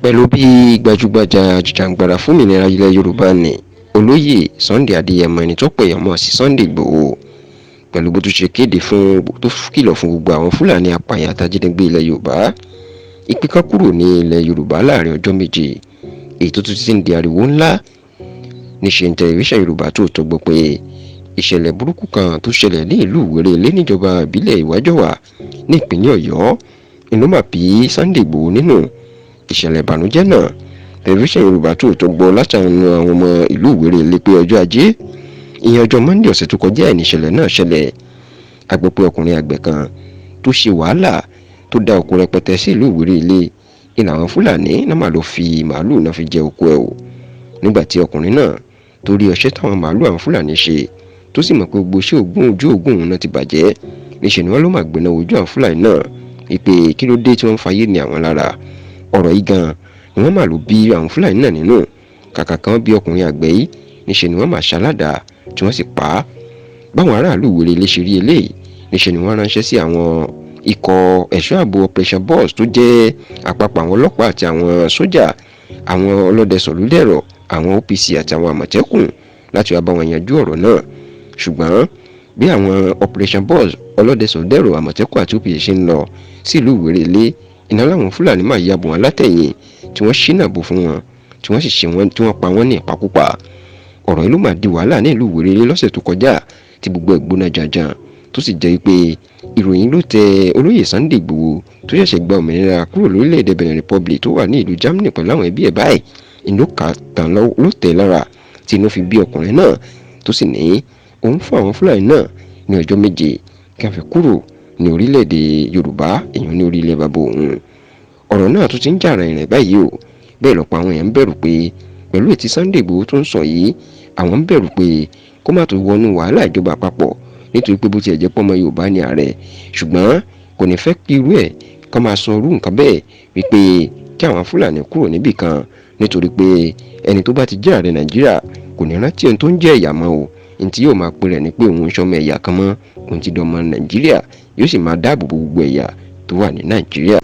pẹ̀lú bí gbajúgbajà jìjàǹgbara fún òmìnira ilẹ̀ Yorùbá ní olóyè Sunday Adéyẹmọ ẹni tó pè ọmọ sí Sunday Igboho pẹ̀lú bó tún ṣe kéde fún tó kìlọ̀ fún gbogbo àwọn Fúlàní apààyàn àtàjínigbé ilẹ̀ Yorùbá ìpín kan kúrò ní ilẹ̀ Yorùbá láàrin ọjọ́ méje èyí tó tún ti ń di ariwo ńlá níṣẹ́ tẹlifíṣàn Yorùbá Tòótọ́ gbọ́ pé ìṣẹ̀lẹ̀ burúkú kan tó ṣẹlẹ̀ ní ìlú Ìwéré níjọba ìbílẹ̀ Ìwájọwà ní ìpínlẹ̀ Ọ̀yọ́ inú mà bí Sunday Igboho nínú ìṣẹ̀lẹ̀ ìbànújẹ́ náà. Tẹlifíṣàn Yorùbá Tòótọ́ gbọ́ látàrí àwọn ọmọ ìlú Ìwéré lé pé ọjọ́ ajé ìyẹn ọjọ́ Monday ọ̀sẹ̀ tó kọjá ní ìṣẹ̀lẹ̀ náà ṣẹlẹ̀. Àgbẹ̀pẹ́ ọkùnrin àgbẹ̀ kan tó ṣe wàhálà tó dá oko rẹpẹtẹ sí ìlú Ìwéré ilé ìlà àwọn Fúlàní náà mà ló fi màálù náà fi jẹ oko ẹ̀ o. Nígbà tí ọkùnrin náà torí ọṣẹ́ táwọn màálù àwọn Fúlàní ṣe tó sì mọ̀ pé gbogbo iṣẹ́ ojú ògùn náà ti bàjẹ́ níṣẹ́ ni wọ́n ló máa gbéná ojú àwọn Fúlàní náà ìpè kí ló dé tí wọ́n ń fayé ní àwọn lára. Ọ̀rọ̀ yìí gan ni wọ́n máa lò bí àwọn Fúlàní náà nínú kàkà kan bí ọkùnrin àgbẹ̀ yìí níṣẹ́ ni wọ́n máa ṣàládà tí wọ́n sì pa á. Báwọn aráàlú Ìwéré lè ṣe rí eléyìí níṣẹ́ ni wọ́n ránṣẹ́ sí àwọn ikọ̀ ẹ̀ṣọ́ ààbò Operation Boss tó jẹ́ àpapọ̀ àwọn ọlọ́pàá àti àwọn sójà àwọn ọlọ́dẹ sọ̀lúdẹ̀rọ̀ àwọn OPC àti àwọn àmọ̀tẹ́kùn láti wá bá wọn yanjú ọ̀rọ̀ náà. Ṣùgbọ́n bí àwọn Operation Boss ọlọ́dẹ sọ̀lúdẹ̀rọ̀ àmọ̀tẹ́kùn àti OPC ṣe ń lọ sí ìlú Ìwéré ilé iná láwọn Fúlàní máa ya bò wọn látẹ̀yìn tí wọ́n ṣínà bò fún wọn tí wọ́n sì ṣe wọn tí wọ́n pa wọ́n ní ìpakúpa. Ọ̀rọ̀ yìí ló máa di wàhálà ní ìlú Ìwéré ilé lọ́sẹ̀ tó kọjá tí gbogbo ẹ̀ gbóná janjan tó sì jẹ́ pé ìròyìn ló tẹ olóyè Sunday Igboho tó ṣẹ̀ṣẹ̀ gba òmìnira kúrò lórílẹ̀‐èdè Benin Republic tó wà ní ìlú Germany pẹ̀lú àwọn ẹbí ẹ̀ báyìí inú kàtàn ló tẹ̀ lára tí inú fi bí ọkùnrin náà tó sì ní òun fún àwọn Fúlàní náà ní ọjọ́ méje kí wọ́n fi kúrò ní orílẹ̀‐èdè Yorùbá èèyàn ní orílẹ̀ bàbá òun. Ọ̀rọ̀ náà tó ti ń jà rìnrìn báyìí o bẹ́ẹ̀ lọ́pọ̀ àwọn èèyàn ń bẹ̀rù pé pẹ̀lú ètí Sunday Igboho tó ń sọ yìí àwọn ń bẹ̀rù pé kó má tó wọnú wàhálà ìjọba àpapọ̀ nítorí pé bó tiẹ̀ jẹ́ pọ́nmọ Yorùbá ní ààrẹ ṣùgbọ́n kò ní fẹ́ kí irú ẹ̀ ká máa sọ irú nǹkan bẹ́ẹ̀ wípé kí àwọn Fúlàní kúrò níbì kan nítorí pé ẹni tó bá ti jẹ́ ààrẹ Nàìjíríà kò ní rántí ohun tó ń jẹ́ ẹ̀yà mọ́ o ní tí yóò máa pè rẹ̀ ní pé òun sọmọ ẹ̀yà kan mọ́ òun ti dọmọ Nàìjíríà yóò sì máa dáàbò bo gbogbo ẹ̀yà tó wà ní Nàìjíríà.